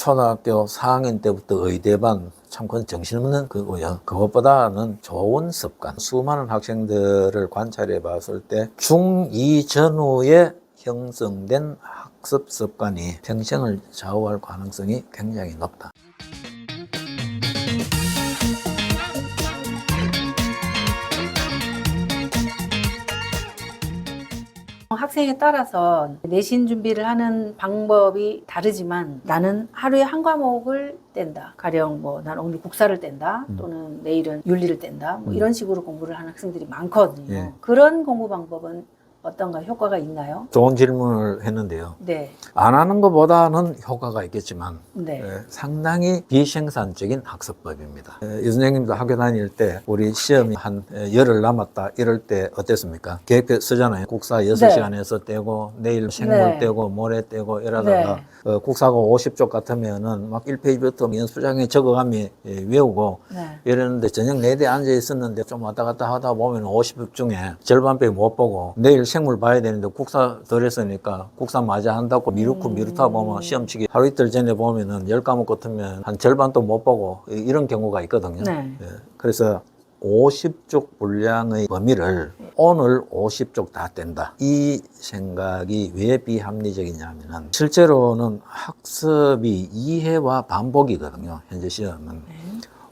초등학교 4학년 때부터 의대반 참 그건 정신없는 거고요. 그것보다는 좋은 습관. 수많은 학생들을 관찰해 봤을 때 중2 전후에 형성된 학습 습관이 평생을 좌우할 가능성이 굉장히 높다. 학생에 따라서 내신 준비를 하는 방법이 다르지만 나는 하루에 한 과목을 뗀다. 가령 뭐 난 오늘 국사를 뗀다. 또는 내일은 윤리를 뗀다. 뭐 이런 식으로 공부를 하는 학생들이 많거든요. 예. 그런 공부 방법은 어떤가 효과가 있나요? 좋은 질문을 했는데요. 네. 안 하는 것보다는 효과가 있겠지만 네. 상당히 비생산적인 학습법입니다. 유 선생님도 학교 다닐 때 우리 시험이 한 열흘 남았다 이럴 때 어땠습니까? 계획표 쓰잖아요. 국사 6시간에서 떼고 내일 생물 네. 떼고 모레 떼고 이러다가 네. 국사가 50쪽 같으면은 막 1페이지부터 연습장에 적어가며 외우고 네. 이러는데 저녁 4대에 앉아 있었는데 좀 왔다 갔다 하다 보면 50쪽 중에 절반밖에 못 보고 내일 생물 봐야 되는데 국사 덜 했으니까 국사 맞아 한다고 미루다 보면 시험치기 하루 이틀 전에 보면은 10과목 같으면 한 절반도 못 보고 이런 경우가 있거든요. 네. 예. 그래서 50쪽 분량의 범위를 오늘 50쪽 다 뗀다. 이 생각이 왜 비합리적이냐면은 실제로는 학습이 이해와 반복이거든요. 현재 시험은.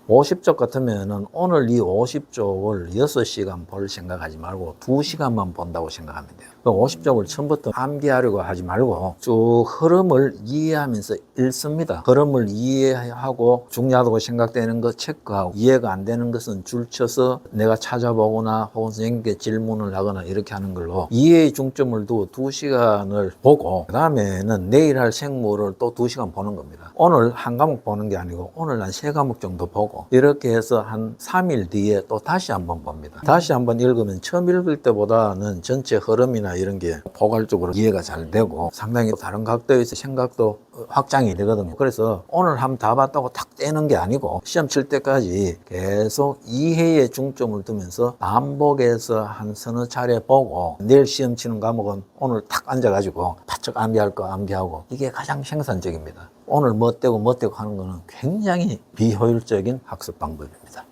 50쪽 같으면은 오늘 이 50쪽을 6시간 볼 생각하지 말고 2시간만 본다고 생각하면 돼요. 그 50쪽을 처음부터 암기하려고 하지 말고 쭉 흐름을 이해하면서 읽습니다. 흐름을 이해하고 중요하다고 생각되는 거 체크하고 이해가 안 되는 것은 줄쳐서 내가 찾아보거나 혹은 선생님께 질문을 하거나 이렇게 하는 걸로 이해의 중점을 두고 2시간을 보고 그 다음에는 내일 할 생물을 또 2시간 보는 겁니다. 오늘 한 과목 보는 게 아니고 오늘 한 3과목 정도 보고 이렇게 해서 한 3일 뒤에 또 다시 한번 봅니다. 다시 한번 읽으면 처음 읽을 때보다는 전체 흐름이나 이런 게 포괄적으로 이해가 잘 되고 상당히 다른 각도에서 생각도 확장이 되거든요. 그래서 오늘 한번 다 봤다고 탁 떼는 게 아니고 시험 칠 때까지 계속 이해에 중점을 두면서 반복해서 한 서너 차례 보고 내일 시험 치는 과목은 오늘 탁 앉아가지고 바짝 암기할 거 암기하고 이게 가장 생산적입니다. 오늘 뭐 떼고 하는 거는 굉장히 비효율적인 학습 방법입니다.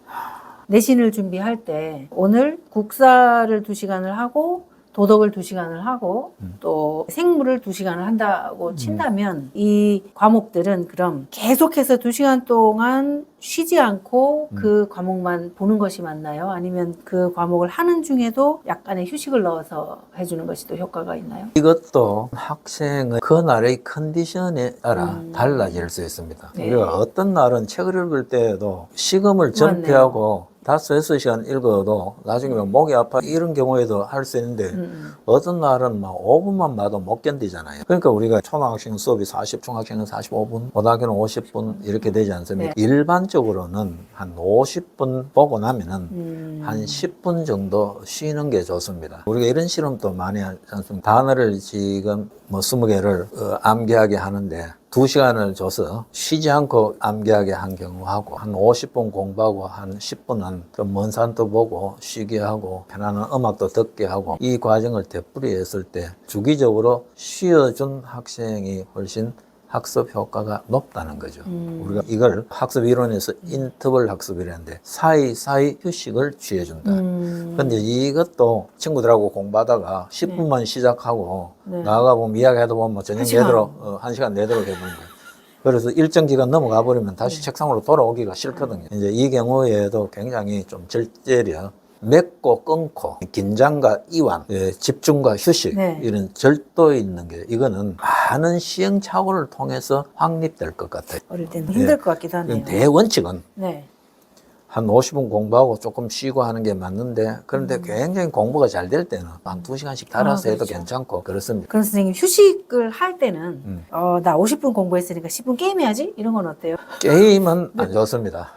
내신을 준비할 때 오늘 국사를 2시간을 하고 도덕을 2시간을 하고 또 생물을 2시간을 한다고 친다면 이 과목들은 그럼 계속해서 2시간 동안 쉬지 않고 그 과목만 보는 것이 맞나요? 아니면 그 과목을 하는 중에도 약간의 휴식을 넣어서 해주는 것이 또 효과가 있나요? 이것도 학생의 그날의 컨디션에 따라 달라질 수 있습니다. 네. 우리가 어떤 날은 책을 읽을 때에도 시금을 전폐하고 5, 6시간 읽어도 나중에 목이 아파 이런 경우에도 할 수 있는데 어떤 날은 막 5분만 봐도 못 견디잖아요. 그러니까 우리가 초등학생 수업이 40, 중학생은 45분, 고등학교는 50분 이렇게 되지 않습니까? 네. 일반적으로는 한 50분 보고 나면은 한 10분 정도 쉬는 게 좋습니다. 우리가 이런 실험도 많이 하지 않습니까? 단어를 지금 뭐 20개를 암기하게 하는데 2시간을 줘서 쉬지 않고 암기하게 한 경우하고 한 50분 공부하고 한 10분은 좀 먼 산도 보고 쉬게 하고 편안한 음악도 듣게 하고 이 과정을 되풀이했을 때 주기적으로 쉬어준 학생이 훨씬 학습 효과가 높다는 거죠. 우리가 이걸 학습 이론에서 인터벌 학습이라는데 사이사이 휴식을 취해준다. 근데 이것도 친구들하고 공부하다가 10분만 시작하고 나아가 보면 이야기하다 보면 저녁 내도록 1시간 내도록 해보는 거예요. 그래서 일정 기간 넘어가 버리면 다시 책상으로 돌아오기가 싫거든요. 이제 이 경우에도 굉장히 좀 절제력, 맺고 끊고 긴장과 이완, 집중과 휴식 이런 절도 있는 게 이거는 많은 시행착오를 통해서 확립될 것 같아요. 어릴 때는 힘들 것 같기도 하네요. 대원칙은 네. 한 50분 공부하고 조금 쉬고 하는 게 맞는데 그런데 굉장히 공부가 잘 될 때는 한 2시간씩 달아서 해도 그렇죠. 괜찮고 그렇습니다. 그럼 선생님 휴식을 할 때는 나 50분 공부했으니까 10분 게임해야지? 이런 건 어때요? 게임은 안 좋습니다.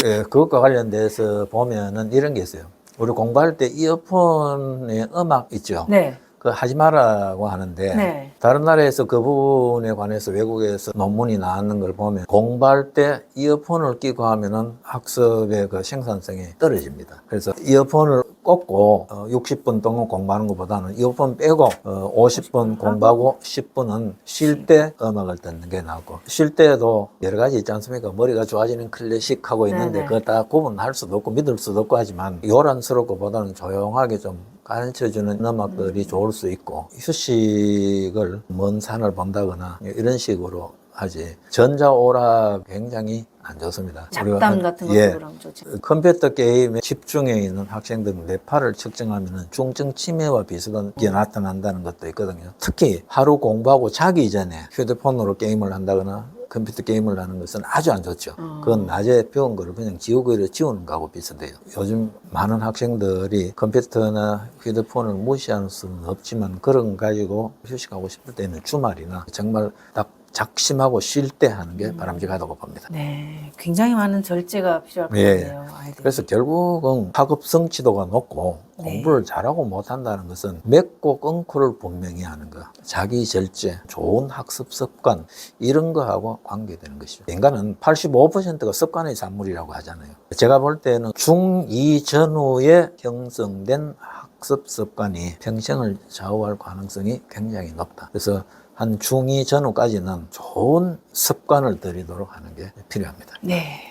네. 그것과 관련돼서 보면은 이런 게 있어요. 우리 공부할 때 이어폰에 음악 있죠? 네. 그 하지 마라고 하는데 네. 다른 나라에서 그 부분에 관해서 외국에서 논문이 나왔는 걸 보면 공부할 때 이어폰을 끼고 하면은 학습의 그 생산성이 떨어집니다. 그래서 이어폰을 꽂고 60분 동안 공부하는 것보다는 이어폰 빼고 50분 공부하고 10분은 쉴 때 음악을 듣는 게 나고, 쉴 때도 여러 가지 있지 않습니까? 머리가 좋아지는 클래식하고 있는데 네네. 그거 다 구분할 수도 없고 믿을 수도 없고 하지만 요란스럽고보다는 조용하게 좀 가르쳐주는 음악들이 좋을 수 있고, 휴식을 먼 산을 본다거나 이런 식으로 하지, 전자오락 굉장히 안 좋습니다. 잡담 같은 것도 예, 그럼 좋지. 컴퓨터 게임에 집중해 있는 학생들 뇌파를 측정하면 중증 치매와 비슷한 게 나타난다는 것도 있거든요. 특히 하루 공부하고 자기 전에 휴대폰으로 게임을 한다거나 컴퓨터 게임을 하는 것은 아주 안 좋죠. 그건 낮에 배운 거를 그냥 지우개로 지우는 거하고 비슷해요. 요즘 많은 학생들이 컴퓨터나 휴대폰을 무시할 수는 없지만 그런 거 가지고 휴식하고 싶을 때는 주말이나 정말 딱 작심하고 쉴 때 하는 게 바람직하다고 봅니다. 네, 굉장히 많은 절제가 필요할 것 예. 같네요. 아이들. 그래서 결국은 학업 성취도가 높고 네. 공부를 잘하고 못한다는 것은 맺고 끊고를 분명히 하는 거, 자기 절제, 좋은 학습 습관 이런 거하고 관계되는 것이죠. 인간은 85%가 습관의 산물이라고 하잖아요. 제가 볼 때는 중2 전후에 형성된 학습 습관이 평생을 좌우할 가능성이 굉장히 높다. 그래서 한 중2 전후까지는 좋은 습관을 들이도록 하는 게 필요합니다. 네.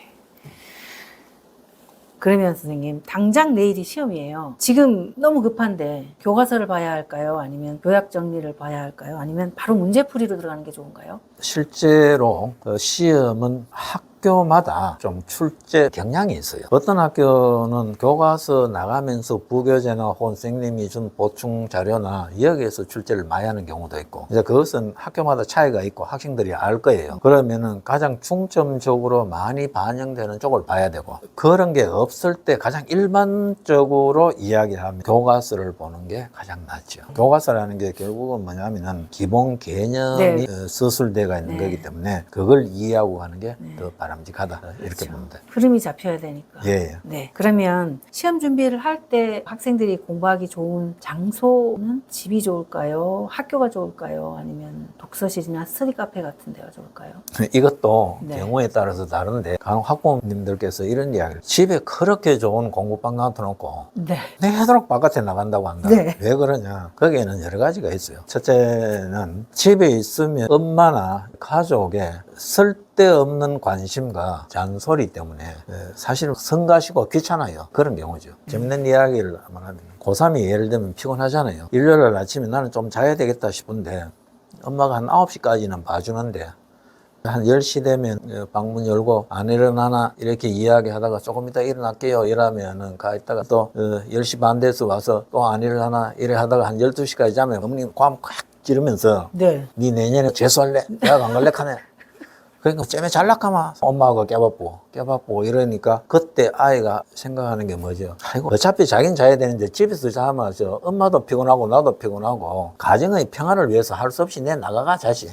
그러면 선생님, 당장 내일이 시험이에요. 지금 너무 급한데 교과서를 봐야 할까요? 아니면 요약 정리를 봐야 할까요? 아니면 바로 문제풀이로 들어가는 게 좋은가요? 실제로 시험은 학교마다 좀 출제 경향이 있어요. 어떤 학교는 교과서 나가면서 부교재나 혹은 선생님이 준 보충 자료나 여기에서 출제를 많이 하는 경우도 있고, 이제 그것은 학교마다 차이가 있고 학생들이 알 거예요. 그러면은 가장 중점적으로 많이 반영되는 쪽을 봐야 되고, 그런 게 없을 때 가장 일반적으로 이야기하면 교과서를 보는 게 가장 낫죠. 교과서라는 게 결국은 뭐냐면은 기본 개념이 서술되어 있는 네. 거기 때문에 그걸 이해하고 가는 게 더 네. 바람직하다, 이렇게 그렇죠. 봅니다. 흐름이 잡혀야 되니까. 예. 네. 그러면 시험 준비를 할 때 학생들이 공부하기 좋은 장소는 집이 좋을까요? 학교가 좋을까요? 아니면 독서실이나 스터디 카페 같은 데가 좋을까요? 이것도 네. 경우에 따라서 다른데, 간혹 학부모님들께서 이런 이야기를, 집에 그렇게 좋은 공부방 놔둬놓고 네. 내도록 바깥에 나간다고 한다. 네. 왜 그러냐? 거기에는 여러 가지가 있어요. 첫째는 집에 있으면 엄마나 가족의 쓸데없는 관심과 잔소리 때문에 사실 성가시고 귀찮아요. 그런 경우죠. 재밌는 이야기를 한번 하면, 고3이 예를 들면 피곤하잖아요. 일요일 아침에 나는 좀 자야 되겠다 싶은데 엄마가 한 9시까지는 봐주는데 한 10시 되면 방문 열고 안 일어나나 이렇게 이야기하다가 조금 이따 일어날게요 이러면은 가 있다가 또 10시 반 돼서 와서 또 안 일어나나 이래 하다가 한 12시까지 자면 어머님 괌 콱 찌르면서 네. 네 내년에 재수할래? 대학 안 갈래? 하네. 그러니까 쟤네 잘락하마. 엄마하고 깨바쁘고 이러니까 그때 아이가 생각하는 게 뭐죠? 아이고 어차피 자기는 자야 되는데 집에서 자면 엄마도 피곤하고 나도 피곤하고 가정의 평화를 위해서 할 수 없이 내 나가가 자식.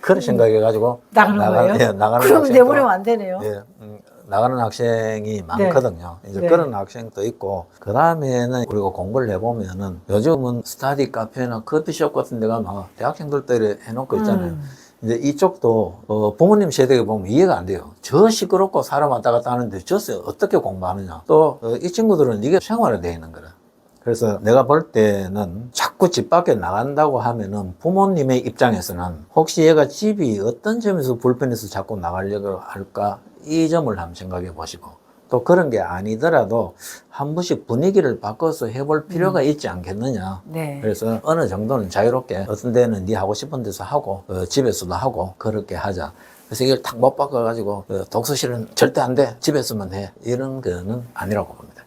그런 생각해가지고 나가는 거예요? 예, 나가는 그러면 학생도, 내보내면 안 되네요. 예, 나가는 학생이 많거든요. 이제 네. 그런 학생도 있고, 그 다음에는 우리가 공부를 해보면은 요즘은 스터디 카페나 커피숍 같은 데가 막 대학생들끼리 해놓고 있잖아요. 이제 이쪽도 부모님 세대에 보면 이해가 안 돼요. 저 시끄럽고 사람 왔다 갔다 하는데 저서 어떻게 공부하느냐. 또 이 친구들은 이게 생활화되어 있는 거라. 그래서 내가 볼 때는 자꾸 집 밖에 나간다고 하면은 부모님의 입장에서는 혹시 얘가 집이 어떤 점에서 불편해서 자꾸 나가려고 할까, 이 점을 한번 생각해 보시고, 또 그런 게 아니더라도 한 번씩 분위기를 바꿔서 해볼 필요가 있지 않겠느냐. 네. 그래서 어느 정도는 자유롭게, 어떤 데는 네 하고 싶은 데서 하고 집에서도 하고 그렇게 하자. 그래서 이걸 탁 못 바꿔가지고 독서실은 절대 안 돼, 집에서만 해, 이런 거는 아니라고 봅니다.